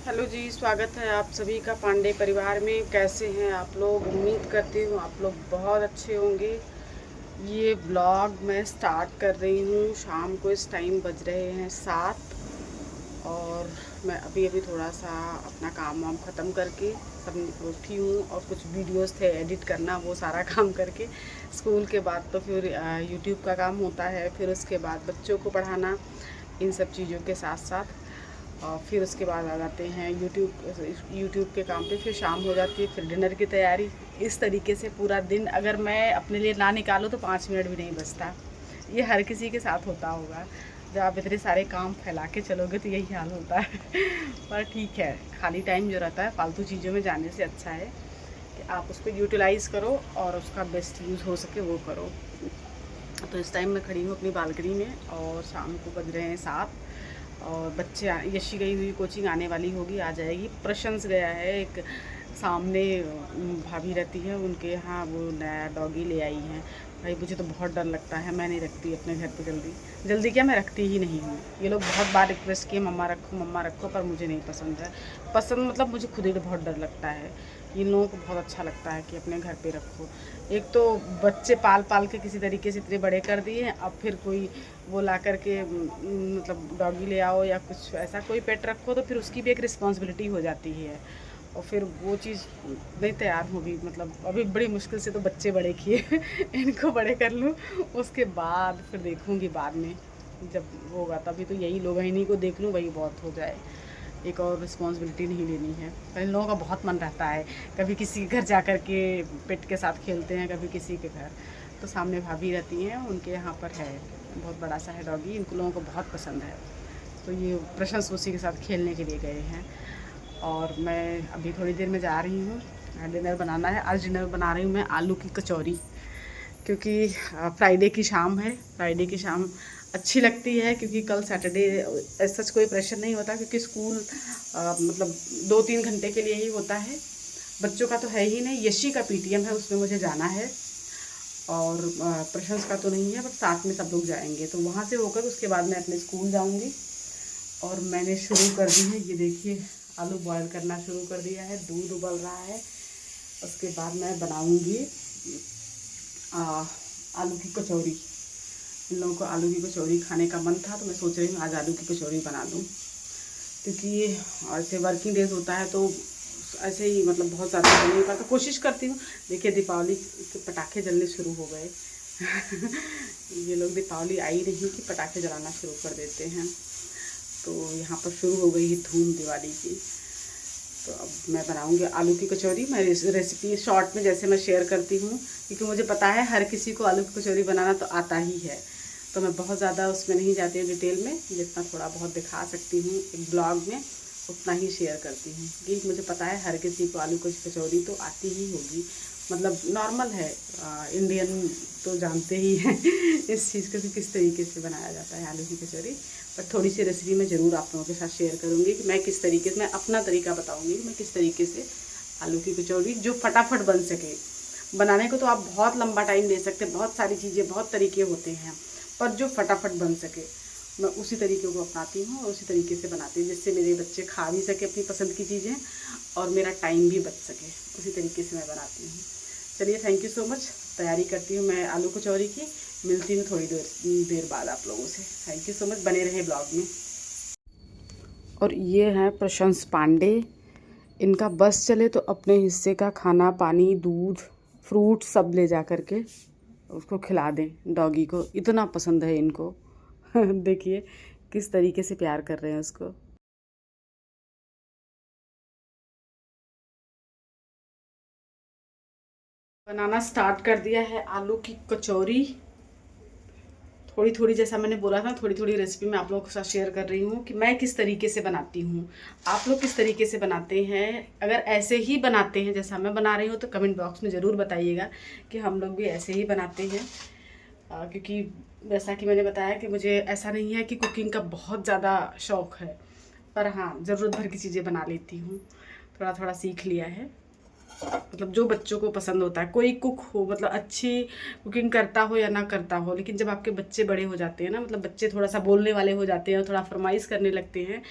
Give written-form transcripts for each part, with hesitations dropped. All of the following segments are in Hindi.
हेलो जी, स्वागत है आप सभी का पांडे परिवार में। कैसे हैं आप लोग? उम्मीद करती हूँ आप लोग बहुत अच्छे होंगे। ये ब्लॉग मैं स्टार्ट कर रही हूँ शाम को। इस टाइम बज रहे हैं 7 और मैं अभी अभी थोड़ा सा अपना काम वाम ख़त्म करके सब उठी हूँ और कुछ वीडियोस थे एडिट करना, वो सारा काम करके स्कूल के बाद तो फिर यूट्यूब का काम होता है, फिर उसके बाद बच्चों को पढ़ाना, इन सब चीज़ों के साथ साथ और फिर उसके बाद आ जाते हैं यूट्यूब के काम पे। फिर शाम हो जाती है, फिर डिनर की तैयारी। इस तरीके से पूरा दिन अगर मैं अपने लिए ना निकालूँ तो 5 मिनट भी नहीं बचता। ये हर किसी के साथ होता होगा, जब आप इतने सारे काम फैला के चलोगे तो यही हाल होता है। पर ठीक है, खाली टाइम जो रहता है फालतू चीज़ों में जाने से अच्छा है कि आप उसको यूटिलाइज़ करो और उसका बेस्ट यूज़ हो सके वो करो। तो इस टाइम मैं खड़ी हूँ अपनी बालकनी में और शाम को बज रहे हैं 7 और बच्चे यशी गई हुई कोचिंग, आने वाली होगी, आ जाएगी। प्रशंस गया है, एक सामने भाभी रहती है उनके यहाँ, वो नया डॉगी ले आई हैं। भाई मुझे तो बहुत डर लगता है, मैं नहीं रखती अपने घर पे जल्दी जल्दी, क्या मैं रखती ही नहीं हूँ। ये लोग बहुत बार रिक्वेस्ट किए मम्मा रखो, पर मुझे नहीं पसंद है। पसंद मतलब मुझे खुद ही बहुत डर लगता है। इन लोगों को बहुत अच्छा लगता है कि अपने घर पे रखो। एक तो बच्चे पाल पाल के किसी तरीके से इतने बड़े कर दिए हैं, अब फिर कोई वो ला कर के मतलब डॉगी ले आओ या कुछ ऐसा कोई पेट रखो तो फिर उसकी भी एक रिस्पॉन्सिबिलिटी हो जाती है और फिर वो चीज़ नहीं तैयार होगी। मतलब अभी बड़ी मुश्किल से तो बच्चे बड़े किए। इनको बड़े कर लूँ, उसके बाद फिर देखूँगी बाद में जब होगा। तभी तो यही लोग हैं, इन्हीं को देख लूँ वही बहुत हो जाए। एक और रिस्पॉन्सिबिलिटी नहीं लेनी है। पर इन लोगों का बहुत मन रहता है, कभी किसी के घर जा कर के पेट के साथ खेलते हैं, कभी किसी के घर। तो सामने भाभी रहती हैं, उनके यहाँ पर है, बहुत बड़ा सा है डॉगी, इन लोगों को बहुत पसंद है। तो ये प्रशंस उसी के साथ खेलने के लिए गए हैं और मैं अभी थोड़ी देर में जा रही हूँ। डिनर बनाना है। आज डिनर बना रही हूँ मैं आलू की कचौरी, क्योंकि फ्राइडे की शाम है। फ्राइडे की शाम अच्छी लगती है क्योंकि कल सैटरडे सच कोई प्रेशर नहीं होता, क्योंकि स्कूल मतलब 2-3 घंटे के लिए ही होता है। बच्चों का तो है ही नहीं, यशी का पीटीएम है, उसमें मुझे जाना है और प्रशंस का तो नहीं है, बट साथ में सब लोग जाएंगे। तो वहाँ से होकर उसके बाद मैं अपने स्कूल जाऊँगी। और मैंने शुरू कर दी है, ये देखिए आलू बॉयल करना शुरू कर दिया है, दूध उबल रहा है। उसके बाद मैं बनाऊँगी आलू की कचौरी। इन लोगों को आलू की कचौरी खाने का मन था तो मैं सोच रही हूँ आज आलू की कचौरी बना दूँ, क्योंकि ऐसे वर्किंग डेज होता है तो ऐसे ही मतलब बहुत ज़्यादा बन नहीं पाता। कोशिश करती हूँ। देखिए दीपावली के पटाखे जलने शुरू हो गए। ये लोग दीपावली आई नहीं कि पटाखे जलाना शुरू कर देते हैं। तो यहाँ पर शुरू हो गई है धूम दिवाली की। तो अब मैं बनाऊँगी आलू की कचौरी। मैं रेसिपी शॉर्ट में जैसे मैं शेयर करती हूँ, क्योंकि मुझे पता है हर किसी को आलू की कचौरी बनाना तो आता ही है। तो मैं बहुत ज़्यादा उसमें नहीं जाती हूँ डिटेल में, जितना थोड़ा बहुत दिखा सकती हूँ एक ब्लॉग में उतना ही शेयर करती हूँ, क्योंकि मुझे पता है हर किसी को आलू की कचौरी तो आती ही होगी। मतलब नॉर्मल है, इंडियन तो जानते ही हैं इस चीज़ को कि किस तरीके से बनाया जाता है आलू की कचौरी। पर थोड़ी सी रेसिपी मैं ज़रूर आप लोगों के साथ शेयर करूँगी कि मैं किस तरीके से, मैं अपना तरीका बताऊँगी कि मैं किस तरीके से आलू की कचौरी जो फटाफट बन सके। बनाने को तो आप बहुत लंबा टाइम ले सकते हैं, बहुत सारी चीज़ें, बहुत तरीके होते हैं, पर जो फटाफट बन सके मैं उसी तरीके को अपनाती हूँ और उसी तरीके से बनाती हूँ, जिससे मेरे बच्चे खा भी सके अपनी पसंद की चीज़ें और मेरा टाइम भी बच सके। उसी तरीके से मैं बनाती हूँ। चलिए, थैंक यू सो मच। तैयारी करती हूँ मैं आलू कचौरी की। मिलती हूँ थोड़ी देर बाद आप लोगों से। थैंक यू सो मच, बने रहे ब्लॉग में। और ये हैं प्रशंस पांडे। इनका बस चले तो अपने हिस्से का खाना पानी, दूध, फ्रूट सब ले जा कर के उसको खिला दें। डॉगी को इतना पसंद है इनको। देखिए किस तरीके से प्यार कर रहे हैं उसको। बनाना स्टार्ट कर दिया है आलू की कचौरी। थोड़ी थोड़ी, जैसा मैंने बोला था, थोड़ी थोड़ी रेसिपी मैं आप लोगों के साथ शेयर कर रही हूँ कि मैं किस तरीके से बनाती हूँ। आप लोग किस तरीके से बनाते हैं? अगर ऐसे ही बनाते हैं जैसा मैं बना रही हूँ तो कमेंट बॉक्स में ज़रूर बताइएगा कि हम लोग भी ऐसे ही बनाते हैं। क्योंकि जैसा कि मैंने बताया कि मुझे ऐसा नहीं है कि कुकिंग का बहुत ज़्यादा शौक़ है, पर हाँ ज़रूरत भर की चीज़ें बना लेती हूँ, थोड़ा थोड़ा सीख लिया है। मतलब जो बच्चों को पसंद होता है। कोई कुक हो, मतलब अच्छी कुकिंग करता हो या ना करता हो, लेकिन जब आपके बच्चे बड़े हो जाते हैं ना, मतलब बच्चे थोड़ा सा बोलने वाले हो जाते हैं और थोड़ा फरमाइश करने लगते हैं,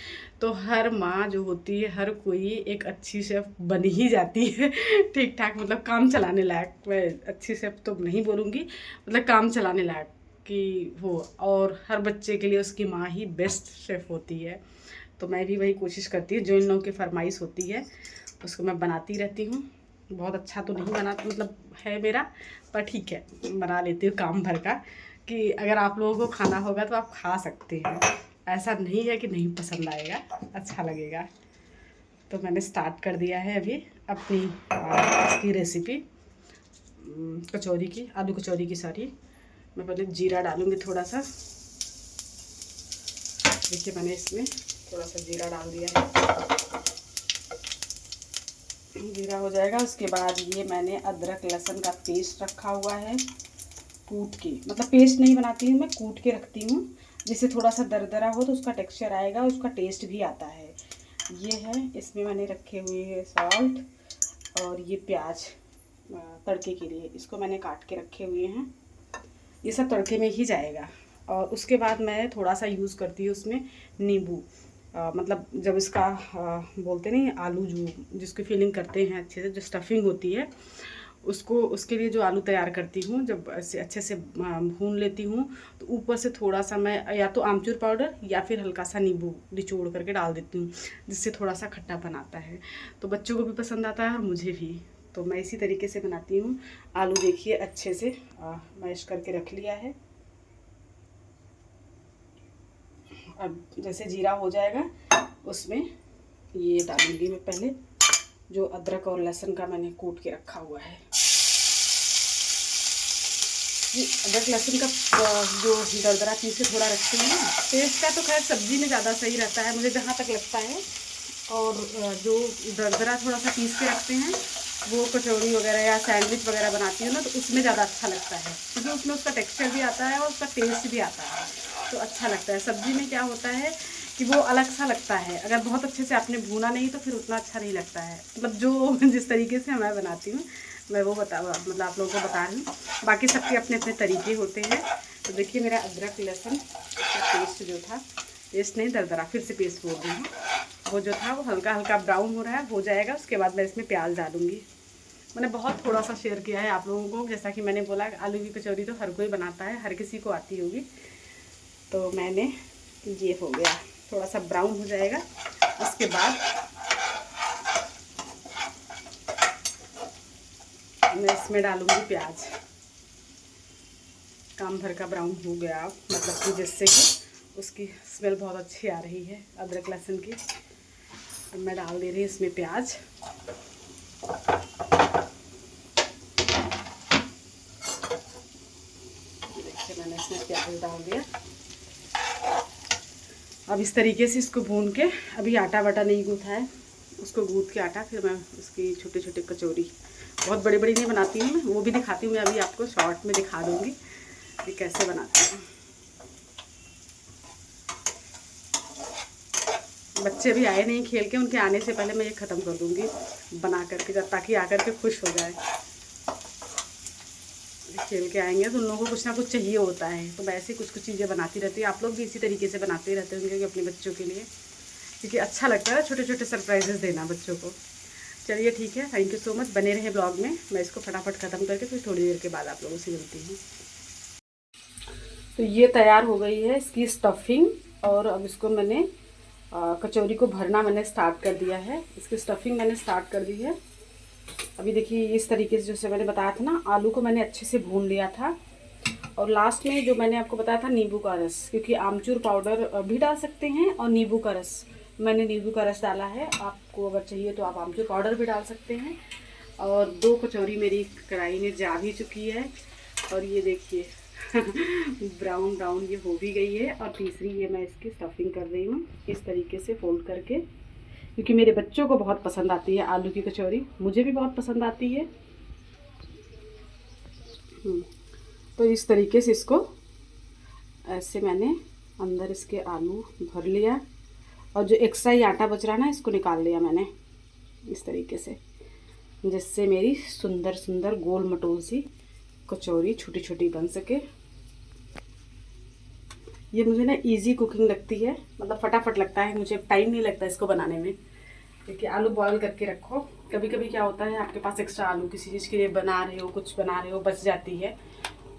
तो हर माँ जो होती है, हर कोई एक अच्छी शेफ़ बन ही जाती है। ठीक ठाक, मतलब काम चलाने लायक, मैं अच्छी शेफ़ तो नहीं बोलूँगी, मतलब काम चलाने लायक कि हो। और हर बच्चे के लिए उसकी माँ ही बेस्ट शेफ़ होती है। तो मैं भी वही कोशिश करती हूँ, जो इन लोगों की फरमाइश होती है उसको मैं बनाती रहती हूँ। बहुत अच्छा तो नहीं बना, मतलब है मेरा, पर ठीक है, बना लेती हूँ काम भर का, कि अगर आप लोगों को खाना होगा तो आप खा सकते हैं। ऐसा नहीं है कि नहीं पसंद आएगा, अच्छा लगेगा। तो मैंने स्टार्ट कर दिया है अभी अपनी इसकी रेसिपी, कचौरी की, आलू कचौरी की। सॉरी, मैं पहले जीरा डालूँगी थोड़ा सा। देखिए मैंने इसमें थोड़ा सा जीरा डाल दिया है, जीरा हो जाएगा। उसके बाद ये मैंने अदरक लहसुन का पेस्ट रखा हुआ है, कूट के, मतलब पेस्ट नहीं बनाती हूँ मैं, कूट के रखती हूँ, जिससे थोड़ा सा दरदरा हो तो उसका टेक्सचर आएगा, उसका टेस्ट भी आता है। ये है, इसमें मैंने रखे हुए हैं सॉल्ट, और ये प्याज तड़के के लिए, इसको मैंने काट के रखे हुए हैं। ये सब तड़के में ही जाएगा। और उसके बाद मैं थोड़ा सा यूज़ करती हूँ उसमें नींबू, मतलब जब इसका बोलते नहीं, आलू जो जिसकी फीलिंग करते हैं अच्छे से, जो स्टफिंग होती है उसको, उसके लिए जो आलू तैयार करती हूँ, जब ऐसे अच्छे से भून लेती हूँ, तो ऊपर से थोड़ा सा मैं या तो आमचूर पाउडर या फिर हल्का सा नींबू निचोड़ करके डाल देती हूँ, जिससे थोड़ा सा खट्टा बनाता है। तो बच्चों को भी पसंद आता है और मुझे भी। तो मैं इसी तरीके से बनाती हूँ। आलू देखिए अच्छे से मैश करके रख लिया है। अब जैसे जीरा हो जाएगा उसमें ये डालूंगी मैं पहले, जो अदरक और लहसुन का मैंने कूट के रखा हुआ है। ये अदरक लहसुन का जो दरदरा पीस के थोड़ा रखते हैं ना, टेस्ट का तो खैर सब्ज़ी में ज़्यादा सही रहता है मुझे जहाँ तक लगता है। और जो दरदरा थोड़ा सा पीस के रखते हैं, वो कचौड़ी वगैरह या सैंडविच वगैरह बनाती हूँ ना, तो उसमें ज़्यादा अच्छा लगता है, क्योंकि उसमें उसका टेक्सचर भी आता है और उसका टेस्ट भी आता है, तो अच्छा लगता है। सब्ज़ी में क्या होता है कि वो अलग सा लगता है, अगर बहुत अच्छे से आपने भूना नहीं तो फिर उतना अच्छा नहीं लगता है। मतलब जो जिस तरीके से मैं बनाती हूँ मैं वो मतलब आप लोगों को बता रही हूँ, बाकी सबके अपने अपने तरीके होते हैं। तो देखिए मेरा अदरक लहसुन का पेस्ट जो था, पेस्ट नहीं दरदरा, फिर से पेस्ट बोल रही हूँ, वो जो था वो हल्का हल्का ब्राउन हो रहा है, हो जाएगा। उसके बाद मैं इसमें प्याज डालूँगी। मैंने बहुत थोड़ा सा शेयर किया है आप लोगों को, जैसा कि मैंने बोला आलू की कचौरी तो हर कोई बनाता है, हर किसी को आती होगी। तो मैंने, ये हो गया, थोड़ा सा ब्राउन हो जाएगा। उसके बाद मैं इसमें डालूँगी प्याज। काम भर का ब्राउन हो गया, मतलब कि जिससे कि उसकी स्मेल बहुत अच्छी आ रही है अदरक लहसुन की। अब मैं डाल दे रही हूँ इसमें प्याज। देखिए मैंने इसमें प्याज डाल दिया। अब इस तरीके से इसको भून के, अभी आटा वाटा नहीं गूँथा है, उसको गूँथ के आटा, फिर मैं उसकी छोटे छोटे कचौरी, बहुत बड़ी बड़ी नहीं बनाती हूँ मैं, वो भी दिखाती हूँ मैं, अभी आपको शॉर्ट में दिखा दूँगी कि कैसे बनाती हूँ। बच्चे भी आए नहीं खेल के, उनके आने से पहले मैं ये ख़त्म कर दूँगी बना करके, जब ताकि आकर के खुश हो जाए। खेल के आएंगे तो उन लोगों को कुछ ना कुछ चाहिए होता है, तो मैं ऐसे कुछ कुछ चीज़ें बनाती रहती हूँ। आप लोग भी इसी तरीके से बनाते रहते होंगे कि अपने बच्चों के लिए, क्योंकि अच्छा लगता है छोटे छोटे सरप्राइजेस देना बच्चों को। चलिए ठीक है, थैंक यू सो मच, बने रहे ब्लॉग में। मैं इसको फटाफट ख़त्म करके फिर थोड़ी देर के बाद आप लोगों से मिलती हूँ। तो ये तैयार हो गई है इसकी स्टफिंग, और अब इसको मैंने कचौरी को भरना मैंने स्टार्ट कर दिया है। इसकी स्टफिंग मैंने स्टार्ट कर दी है। अभी देखिए इस तरीके से, जैसे मैंने बताया था ना, आलू को मैंने अच्छे से भून लिया था, और लास्ट में जो मैंने आपको बताया था नींबू का रस, क्योंकि आमचूर पाउडर भी डाल सकते हैं और नींबू का रस, मैंने नींबू का रस डाला है। आपको अगर चाहिए तो आप आमचूर पाउडर भी डाल सकते हैं। और 2 कचौरी मेरी कढ़ाई में जा भी चुकी है, और ये देखिए ब्राउन ब्राउन ये हो भी गई है। और तीसरी ये मैं इसकी स्टफिंग कर रही हूँ इस तरीके से फोल्ड करके, क्योंकि मेरे बच्चों को बहुत पसंद आती है आलू की कचौरी, मुझे भी बहुत पसंद आती है। तो इस तरीके से इसको ऐसे मैंने अंदर इसके आलू भर लिया, और जो एक्स्ट्रा ही आटा बच रहा ना, इसको निकाल लिया मैंने इस तरीके से। जिससे मेरी सुंदर सुंदर गोल मटोल सी कचौरी छोटी छोटी बन सके। ये मुझे ना इजी कुकिंग लगती है, मतलब फटाफट लगता है, मुझे टाइम नहीं लगता इसको बनाने में, क्योंकि आलू बॉयल करके रखो। कभी कभी क्या होता है आपके पास एक्स्ट्रा आलू किसी चीज़ के लिए बना रहे हो, कुछ बना रहे हो, बच जाती है,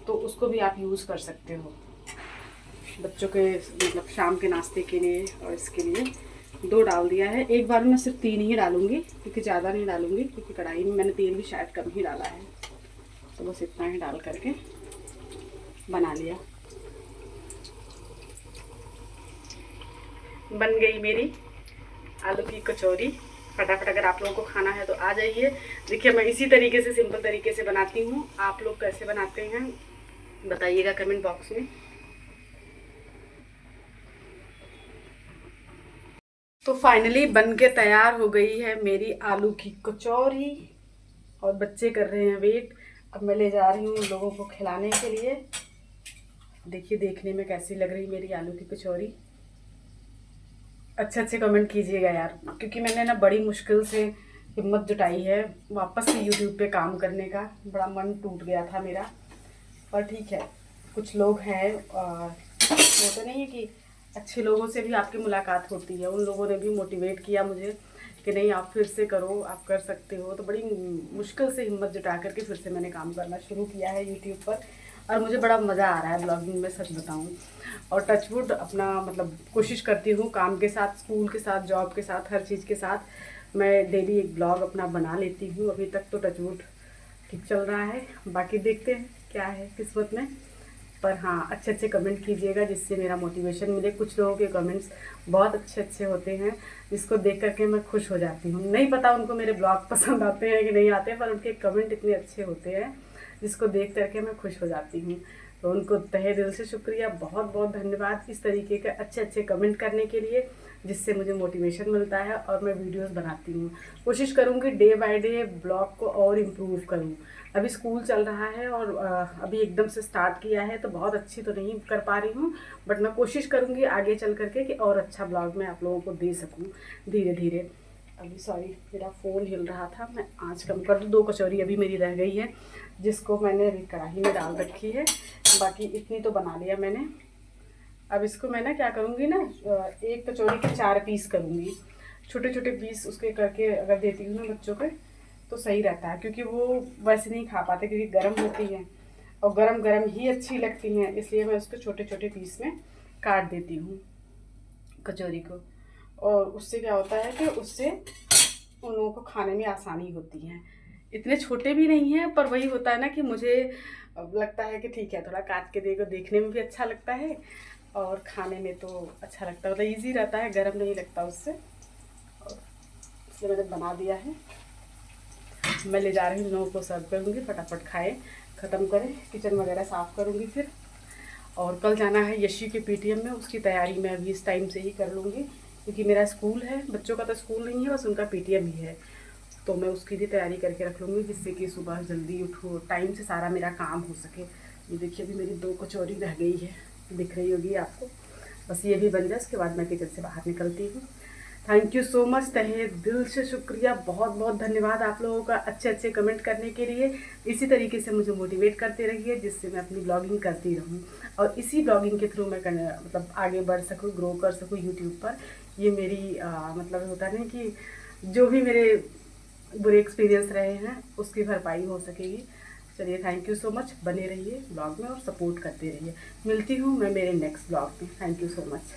तो उसको भी आप यूज़ कर सकते हो बच्चों के, मतलब शाम के नाश्ते के लिए। और इसके लिए 2 डाल दिया है, एक बार में सिर्फ 3 ही डालूंगी, क्योंकि ज़्यादा नहीं डालूंगी, क्योंकि कढ़ाई में मैंने तेल भी शायद कम ही डाला है। तो बस इतना ही डाल करके बना लिया। बन गई मेरी आलू की कचौरी फटाफट। अगर आप लोगों को खाना है तो आ जाइए। देखिए मैं इसी तरीके से, सिंपल तरीके से बनाती हूँ। आप लोग कैसे बनाते हैं बताइएगा कमेंट बॉक्स में। तो फाइनली बन के तैयार हो गई है मेरी आलू की कचौरी, और बच्चे कर रहे हैं वेट। अब मैं ले जा रही हूँ लोगों को खिलाने के लिए। देखिए देखने में कैसी लग रही मेरी आलू की कचौरी। अच्छे अच्छे कमेंट कीजिएगा यार, क्योंकि मैंने ना बड़ी मुश्किल से हिम्मत जुटाई है वापस से यूट्यूब पे काम करने का। बड़ा मन टूट गया था मेरा, पर ठीक है, कुछ लोग हैं, और वो तो नहीं है कि अच्छे लोगों से भी आपकी मुलाकात होती है। उन लोगों ने भी मोटिवेट किया मुझे कि नहीं आप फिर से करो, आप कर सकते हो। तो बड़ी मुश्किल से हिम्मत जुटा करके फिर से मैंने काम करना शुरू किया है यूट्यूब पर, और मुझे बड़ा मज़ा आ रहा है ब्लॉगिंग में, सच बताऊँ। और टचवुड अपना मतलब कोशिश करती हूँ काम के साथ, स्कूल के साथ, जॉब के साथ, हर चीज़ के साथ मैं डेली एक ब्लॉग अपना बना लेती हूँ। अभी तक तो टचवुड ठीक चल रहा है, बाकी देखते हैं क्या है किस्मत में। पर हाँ, अच्छे अच्छे कमेंट कीजिएगा जिससे मेरा मोटिवेशन मिले। कुछ लोगों के कमेंट्स बहुत अच्छे अच्छे होते हैं, जिसको देख करके मैं खुश हो जाती हूँ। नहीं पता उनको मेरे ब्लॉग पसंद आते हैं कि नहीं आते, पर उनके कमेंट इतने अच्छे होते हैं जिसको देख करके मैं खुश हो जाती हूँ। तो उनको तहे दिल से शुक्रिया, बहुत बहुत धन्यवाद इस तरीके के अच्छे अच्छे कमेंट करने के लिए, जिससे मुझे मोटिवेशन मिलता है और मैं वीडियोस बनाती हूँ। कोशिश करूँगी डे बाय डे ब्लॉग को और इम्प्रूव करूँ। अभी स्कूल चल रहा है और अभी एकदम से स्टार्ट किया है, तो बहुत अच्छी तो नहीं कर पा रही हूँ, बट मैं कोशिश करूँगी आगे चल करके कि और अच्छा ब्लॉग मैं आप लोगों को दे सकूँ धीरे धीरे। अभी सॉरी मेरा फ़ोन हिल रहा था, मैं आँच कम कर दूँ। 2 कचौरी अभी मेरी रह गई है, जिसको मैंने अभी कढ़ाई में डाल रखी है, बाकी इतनी तो बना लिया मैंने। अब इसको मैं ना क्या करूँगी ना, एक कचौरी के 4 पीस करूँगी, छोटे छोटे पीस उसके करके अगर देती हूँ ना बच्चों को, तो सही रहता है, क्योंकि वो वैसे नहीं खा पाते, क्योंकि गर्म होती हैं और गरम गरम ही अच्छी लगती हैं। इसलिए मैं उसको छोटे छोटे पीस में काट देती हूँ कचौरी को, और उससे क्या होता है कि उससे उन लोगों को खाने में आसानी होती है। इतने छोटे भी नहीं हैं, पर वही होता है ना कि मुझे लगता है कि ठीक है, थोड़ा काट के देखो, देखने में भी अच्छा लगता है और खाने में तो अच्छा लगता है, मतलब ईजी रहता है, गर्म नहीं लगता उससे। और इसलिए मैंने बना दिया है। मैं ले जा रही हूँ, लोगों को सर्व करूँगी, फटाफट खाए ख़त्म करें, किचन वगैरह साफ़ करूँगी फिर। और कल जाना है यशी के पीटीएम में, उसकी तैयारी मैं अभी इस टाइम से ही कर लूँगी, क्योंकि मेरा स्कूल है, बच्चों का तो स्कूल नहीं है, बस उनका पीटीएम ही है। तो मैं उसकी भी तैयारी करके रख लूँगी, जिससे कि सुबह जल्दी उठो, टाइम से सारा मेरा काम हो सके। ये देखिए अभी मेरी 2 कचौरी रह गई है, दिख रही होगी आपको। बस ये भी बन जाए, उसके बाद मैं किचन से बाहर निकलती हूँ। थैंक यू सो मच, तहे दिल से शुक्रिया, बहुत बहुत धन्यवाद आप लोगों का अच्छे अच्छे कमेंट करने के लिए। इसी तरीके से मुझे मोटिवेट करते रहिए, जिससे मैं अपनी ब्लॉगिंग करती रहूँ, और इसी ब्लॉगिंग के थ्रू मैं मतलब आगे बढ़ सकूँ, ग्रो कर सकूँ यूट्यूब पर। ये मेरी मतलब होता है ना कि जो भी मेरे बुरे एक्सपीरियंस रहे हैं उसकी भरपाई हो सकेगी। चलिए थैंक यू सो मच, बने रहिए ब्लॉग में और सपोर्ट करते रहिए। मिलती हूँ मैं मेरे नेक्स्ट ब्लॉग में। Thank you so much.